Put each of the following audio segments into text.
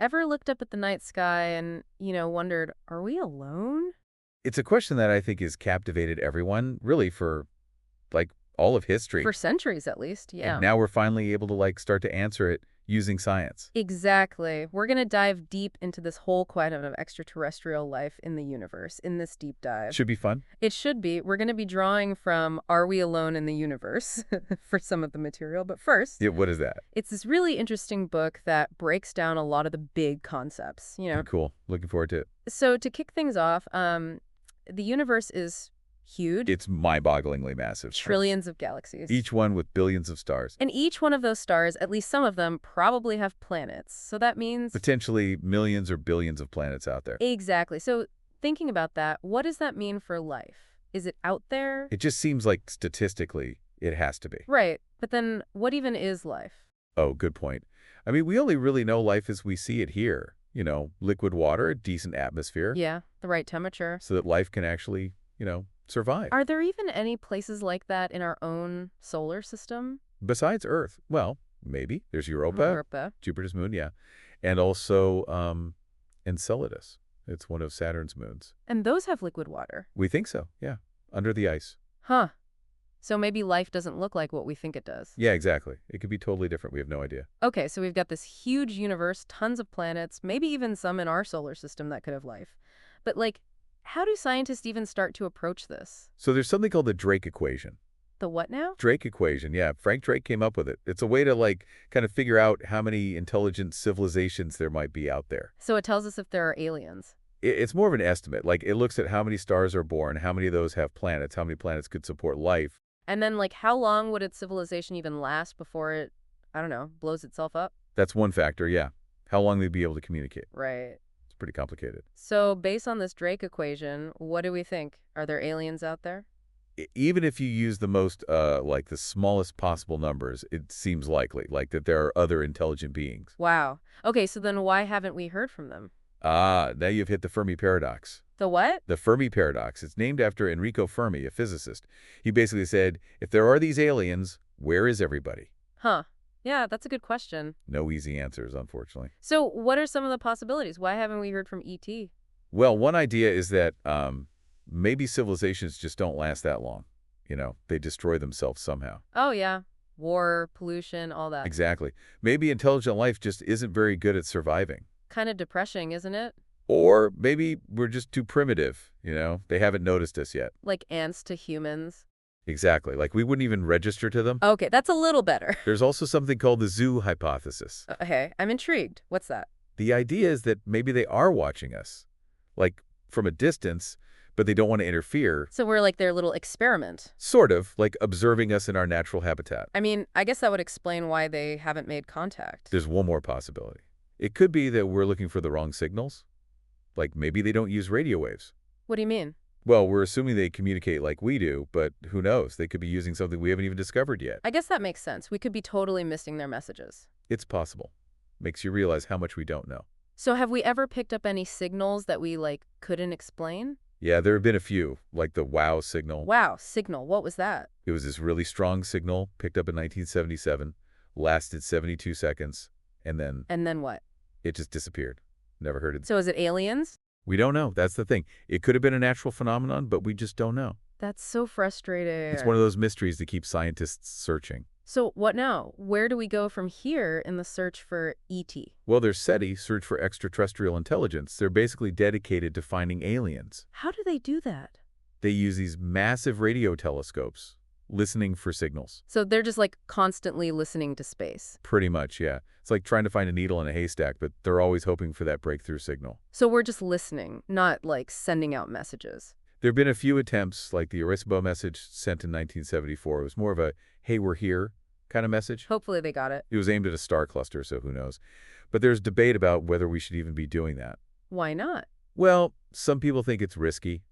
Ever looked up at the night sky and, wondered, are we alone? It's a question that I think has captivated everyone, really, for, like, all of history. For centuries, at least, And yeah. now we're finally able to, start to answer it using science. Exactly. We're going to dive deep into this whole question of extraterrestrial life in the universe in this deep dive. Should be fun. It should be. We're going to be drawing from Are We Alone in the Universe for some of the material. But first, Yeah, what is that? it's this really interesting book that breaks down a lot of the big concepts, Cool. Looking forward to it. So to kick things off, the universe is huge. It's mind-bogglingly massive. Trillions of galaxies. Each one with billions of stars. And each one of those stars, at least some of them, probably have planets. So that means... Potentially millions or billions of planets out there. Exactly. So thinking about that, what does that mean for life? Is it out there? It just seems like statistically it has to be. Right. But then what even is life? Oh, good point. I mean, we only really know life as we see it here. Liquid water, a decent atmosphere. Yeah, the right temperature. So that life can actually, survive. Are there even any places like that in our own solar system? Besides Earth, well, maybe. There's Europa, Jupiter's moon, yeah. And also Enceladus. It's one of Saturn's moons. And those have liquid water? We think so, yeah. Under the ice. Huh. So maybe life doesn't look like what we think it does. Yeah, exactly. It could be totally different. We have no idea. Okay, so we've got this huge universe, tons of planets, maybe even some in our solar system that could have life. But, how do scientists even start to approach this? So there's something called the Drake equation. The what now? Drake equation, yeah. Frank Drake came up with it. It's a way to, kind of figure out how many intelligent civilizations there might be out there. So it tells us if there are aliens. It's more of an estimate. It looks at how many stars are born, how many of those have planets, how many planets could support life. And then, how long would its civilization even last before it, I don't know, blows itself up? That's one factor, yeah. How long they'd be able to communicate. Right. It's pretty complicated. So based on this Drake equation, what do we think? Are there aliens out there? Even if you use the most, the smallest possible numbers, it seems likely, that there are other intelligent beings. Wow. Okay, so then why haven't we heard from them? Now you've hit the Fermi Paradox. The what? The Fermi Paradox. It's named after Enrico Fermi, a physicist. He basically said, if there are these aliens, where is everybody? Huh. Yeah, that's a good question. No easy answers, unfortunately. So what are some of the possibilities? Why haven't we heard from E.T.? Well, one idea is that maybe civilizations just don't last that long. They destroy themselves somehow. Oh, yeah. War, pollution, all that. Exactly. Maybe intelligent life just isn't very good at surviving. Kind of depressing, isn't it? Or maybe we're just too primitive, They haven't noticed us yet. Like ants to humans. Exactly. We wouldn't even register to them. Okay, that's a little better. There's also something called the zoo hypothesis. Okay, I'm intrigued. What's that? The idea is that maybe they are watching us, from a distance, but they don't want to interfere. So we're like their little experiment. Sort of, observing us in our natural habitat. I mean, I guess that would explain why they haven't made contact. There's one more possibility. It could be that we're looking for the wrong signals. Maybe they don't use radio waves. What do you mean? Well, we're assuming they communicate like we do, but who knows? They could be using something we haven't even discovered yet. I guess that makes sense. We could be totally missing their messages. It's possible. Makes you realize how much we don't know. So have we ever picked up any signals that we, couldn't explain? Yeah, there have been a few, like the WOW signal. Wow, signal. What was that? It was this really strong signal, picked up in 1977, lasted 72 seconds, and then... And then what? It just disappeared. Never heard it. So is it aliens? We don't know. That's the thing. It could have been a natural phenomenon, but we just don't know. That's so frustrating. It's one of those mysteries that keep scientists searching. So what now? Where do we go from here in the search for E.T.? Well, there's SETI, Search for Extraterrestrial Intelligence. They're basically dedicated to finding aliens. How do they do that? They use these massive radio telescopes, listening for signals. So they're just constantly listening to space. Pretty much, yeah. It's like trying to find a needle in a haystack, but they're always hoping for that breakthrough signal. So we're just listening, not sending out messages. There have been a few attempts, like the Arecibo message sent in 1974. It was more of a, hey, we're here kind of message. Hopefully they got it. It was aimed at a star cluster, so who knows. But there's debate about whether we should even be doing that. Why not? Well, some people think it's risky.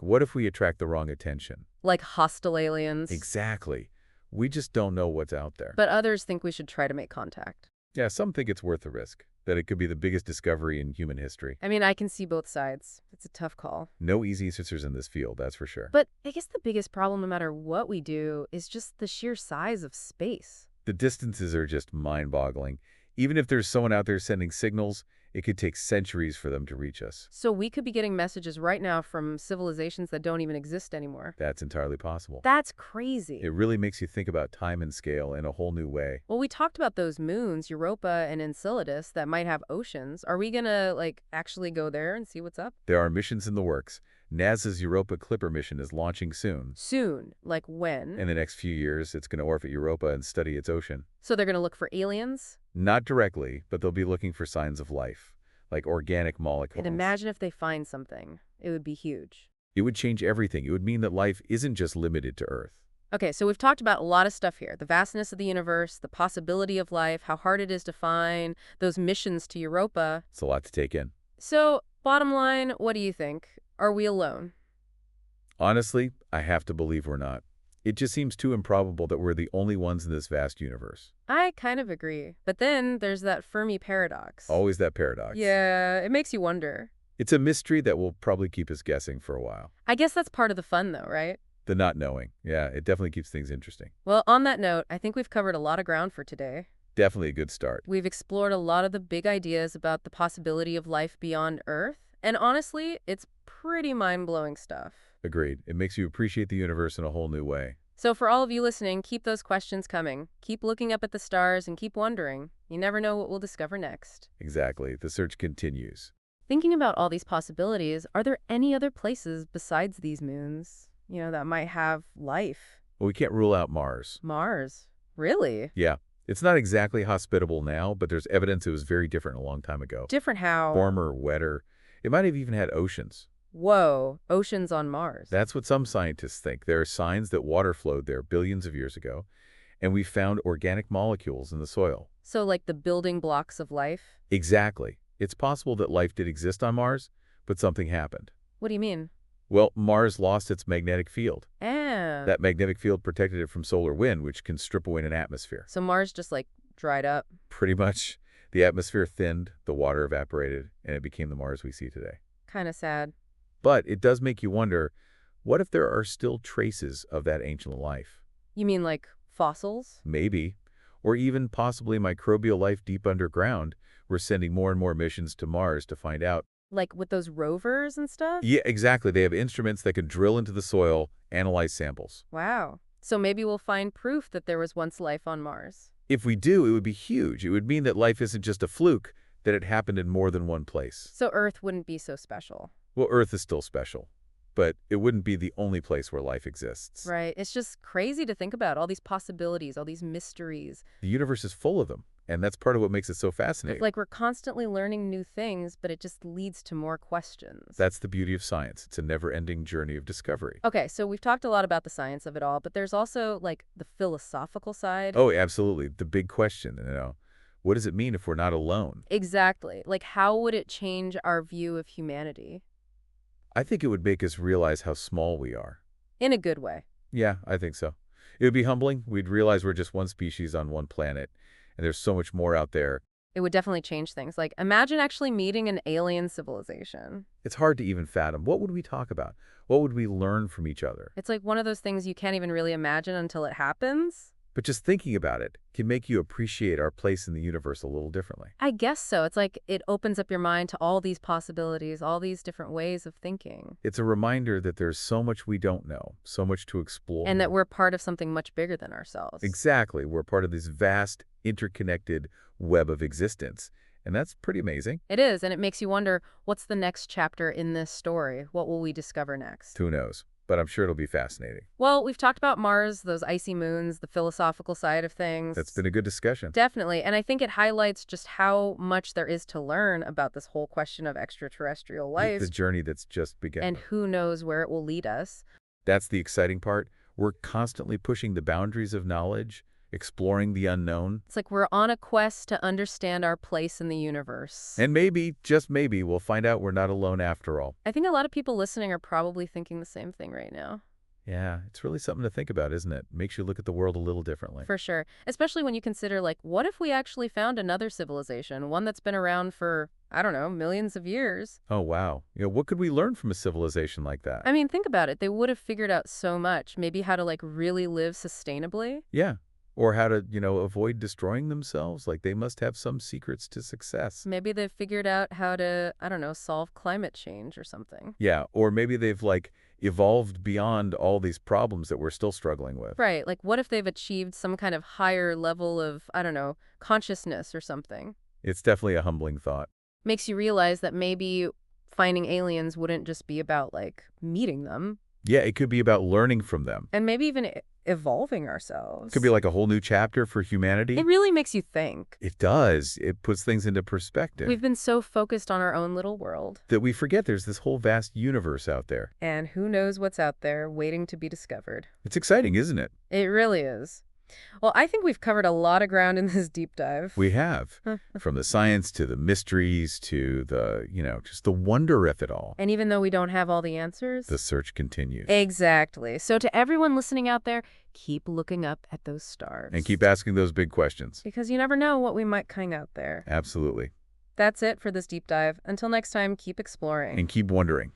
What if we attract the wrong attention? Like hostile aliens? Exactly. We just don't know what's out there. But others think we should try to make contact. Yeah, some think it's worth the risk, that it could be the biggest discovery in human history. I mean, I can see both sides. It's a tough call. No easy answers in this field, that's for sure. But I guess the biggest problem, no matter what we do, is just the sheer size of space. The distances are just mind-boggling. Even if there's someone out there sending signals, It could take centuries for them to reach us. So we could be getting messages right now from civilizations that don't even exist anymore. That's entirely possible. That's crazy. It really makes you think about time and scale in a whole new way. Well, we talked about those moons, Europa and Enceladus, that might have oceans. Are we gonna, actually go there and see what's up? There are missions in the works. NASA's Europa Clipper mission is launching soon. Soon? Like when? In the next few years, it's going to orbit Europa and study its ocean. So they're gonna look for aliens? Not directly, but they'll be looking for signs of life, like organic molecules. And imagine if they find something. It would be huge. It would change everything. It would mean that life isn't just limited to Earth. Okay, so we've talked about a lot of stuff here. The vastness of the universe, the possibility of life, how hard it is to find, those missions to Europa. It's a lot to take in. So, bottom line, what do you think? Are we alone? Honestly, I have to believe we're not. It just seems too improbable that we're the only ones in this vast universe. I kind of agree. But then there's that Fermi Paradox. Always that paradox. Yeah, it makes you wonder. It's a mystery that will probably keep us guessing for a while. I guess that's part of the fun, though, right? The not knowing. Yeah, it definitely keeps things interesting. Well, on that note, I think we've covered a lot of ground for today. Definitely a good start. We've explored a lot of the big ideas about the possibility of life beyond Earth. And honestly, it's pretty mind-blowing stuff. Agreed. It makes you appreciate the universe in a whole new way. So for all of you listening, keep those questions coming. Keep looking up at the stars and keep wondering. You never know what we'll discover next. Exactly. The search continues. Thinking about all these possibilities, are there any other places besides these moons, that might have life? Well, we can't rule out Mars. Mars? Really? Yeah. It's not exactly hospitable now, but there's evidence it was very different a long time ago. Different how? Warmer, wetter. It might have even had oceans. Whoa, oceans on Mars. That's what some scientists think. There are signs that water flowed there billions of years ago, and we found organic molecules in the soil. So like the building blocks of life? Exactly. It's possible that life did exist on Mars, but something happened. What do you mean? Well, Mars lost its magnetic field. Ah. That magnetic field protected it from solar wind, which can strip away an atmosphere. So Mars just dried up? Pretty much. The atmosphere thinned, the water evaporated, and it became the Mars we see today. Kind of sad. But it does make you wonder, what if there are still traces of that ancient life? You mean like fossils? Maybe. Or even possibly microbial life deep underground. We're sending more and more missions to Mars to find out. Like with those rovers and stuff? Yeah, exactly. They have instruments that can drill into the soil, analyze samples. Wow. So maybe we'll find proof that there was once life on Mars. If we do, it would be huge. It would mean that life isn't just a fluke, that it happened in more than one place. So Earth wouldn't be so special. Well, Earth is still special, but it wouldn't be the only place where life exists. Right. It's just crazy to think about all these possibilities, all these mysteries. The universe is full of them, and that's part of what makes it so fascinating. Like we're constantly learning new things, but it just leads to more questions. That's the beauty of science. It's a never-ending journey of discovery. Okay, so we've talked a lot about the science of it all, but there's also the philosophical side. Oh, absolutely. The big question, what does it mean if we're not alone? Exactly. How would it change our view of humanity? I think it would make us realize how small we are. In a good way. Yeah, I think so. It would be humbling. We'd realize we're just one species on one planet, and there's so much more out there. It would definitely change things. Imagine actually meeting an alien civilization. It's hard to even fathom. What would we talk about? What would we learn from each other? It's one of those things you can't even really imagine until it happens. But just thinking about it can make you appreciate our place in the universe a little differently. I guess so. It's it opens up your mind to all these possibilities, all these different ways of thinking. It's a reminder that there's so much we don't know, so much to explore. And that we're part of something much bigger than ourselves. Exactly. We're part of this vast, interconnected web of existence. And that's pretty amazing. It is, and it makes you wonder, what's the next chapter in this story? What will we discover next? Who knows? But I'm sure it'll be fascinating. Well, we've talked about Mars, those icy moons, the philosophical side of things. That's been a good discussion. Definitely. And I think it highlights just how much there is to learn about this whole question of extraterrestrial life. The journey that's just begun. And who knows where it will lead us. That's the exciting part. We're constantly pushing the boundaries of knowledge, exploring the unknown. It's we're on a quest to understand our place in the universe. And maybe, just maybe, we'll find out we're not alone after all. I think a lot of people listening are probably thinking the same thing right now. Yeah, it's really something to think about, isn't it? Makes you look at the world a little differently. For sure. Especially when you consider, what if we actually found another civilization, one that's been around for, I don't know, millions of years? Oh, wow. What could we learn from a civilization like that? I mean, think about it. They would have figured out so much. Maybe how to, really live sustainably. Yeah. Or how to, avoid destroying themselves. Like they must have some secrets to success. Maybe they've figured out how to, I don't know, solve climate change or something. Yeah, or maybe they've evolved beyond all these problems that we're still struggling with. Right, like what if they've achieved some kind of higher level of, I don't know, consciousness or something? It's definitely a humbling thought. Makes you realize that maybe finding aliens wouldn't just be about, like, meeting them. Yeah, it could be about learning from them. And maybe even evolving Could be ourselves. like a whole new chapter for It humanity. really makes you think. It does. It puts things into perspective. We've been so focused on our own little world. That we forget there's this whole vast universe out there. And who knows what's out there waiting to be discovered. It's exciting, isn't it? It really is. Well, I think we've covered a lot of ground in this deep dive. We have. From the science to the mysteries to the, just the wonder of it all. And even though we don't have all the answers... The search continues. Exactly. So to everyone listening out there, keep looking up at those stars. And keep asking those big questions. Because you never know what we might find out there. Absolutely. That's it for this deep dive. Until next time, keep exploring. And keep wondering.